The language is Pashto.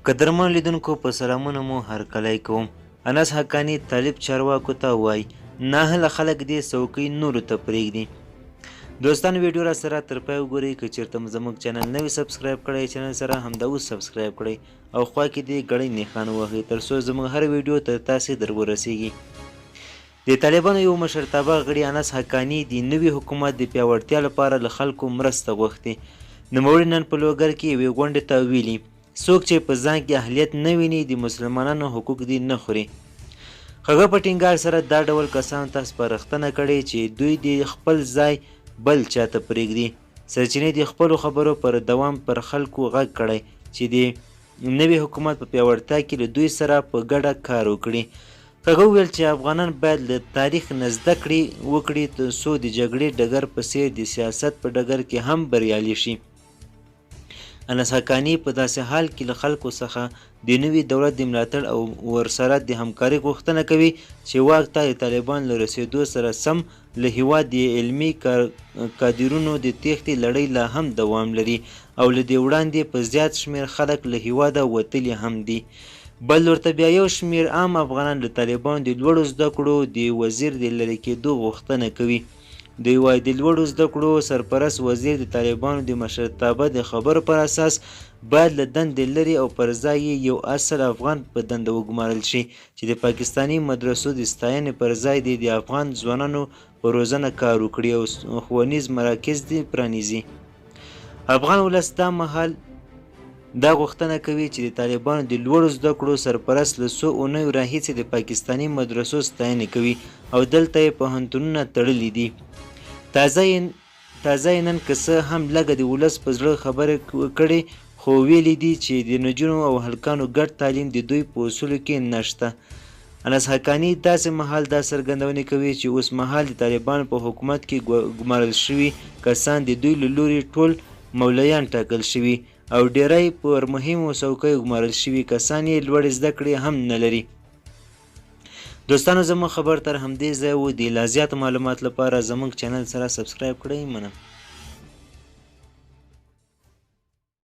قدرمن لیدونکو په سلامونه مو هرکلی کوم. انس حقاني تالب چارواکو ته وایي ناهله خلک دې څوکۍ نورو ته پریږدي. دوستان ویډیو را سره تر پای وګورئ. که چېرته مو زموږ چینل نوي سبسکرایب کړی چینل سره همدا اوس سبسکرایب کړئ او خوا کې دې ګړۍ نښان ووهئ تر څو زموږ هر ویډیو تر تاسې در ورسیږي. د طالبانو یو مشرتابه غړي انس حقاني د نوي حکومت د پیاوړتیا لپاره له خلکو مرسته غوښتې. نوموړي نن په لوګر کې یوې غونډې ته ویلي څوک چې په ځان کې اهلیت نه ویني د مسلمانانو حقوق دې نه خوري. هغه په ټینګار سره دا ډول کسانو ته سپارښتنه کړې چې دوی د خپل ځای بل چاته پرېږدي. سرچینې د خپلو خبرو پر دوام پر خلکو غږ کړی چې د نوي حکومت په پیاوړتیا کې له دوی سره په ګډه کار وکړي. هغه وویل چې افغانان باید له تاریخ نه زده کړې وکړي تر څو د جګړې ډګر په څیر د سیاست په ډګر کې هم بریالي شي. انس حقاني په داسې حال کې له خلکو څخه د نوي دولت د ملاتړ او ورسره د همکارۍ غوښتنه کوي چې واک ته د طالبان له رسېدو سره سم له هېواد د علمي کادرونو د تېښتې لړۍ لا هم دوام لري او له دې وړاندې په زیات شمېر خلک له هېواده وتلي هم دي. بل ورته بیا یو شمېر عام افغانان له طالبانو د لوړو زده کړو د وزیر د لرې کېدو غوښتنه کوي. دوی وایي د لوړو زده کړو سرپرست وزیر د طالبانو د مشرتابه د خبرو پر اساس باید له دندې لرې او پر ځای یو اصل افغان په دنده وګمارل شي چې د پاکستاني مدرسو د ستاینې پر ځای د افغان ځوانانو په روزنه کار وکړي او ښوونیز مراکز دې پرانیزي. افغان ولس دا مهال دا غوښتنه کوي چې د طالبانو د لوړو زده کړو سرپرست له څو اونیو راهیسې د پاکستاني مدرسو ستاینې کوي او دلته یې پوهنتونونه تړلي دي. تازه یې نن که څه هم لږه د ولس په زړه خبرې کړې خو ویلي دي چې د نجونو او هلکانو ګډ تعلیم د دوی په اصولو کې نشته. انس حقاني داسې مهال دا څرګندونې کوي چې اوس مهال د طالبانو په حکومت کې ګمارل شوي کسان د دوی له لوري ټول مولیان ټاکل شوي او ډیری پر مهمو څوکیو ګمارل شوي کسان یې لوړې زده کړې هم نه لري. دوستانو زموږ خبر تر همدې ځای و. د لا زیات معلومات لپاره زموږ چینل سره سبسکرایب کړئ. مننه.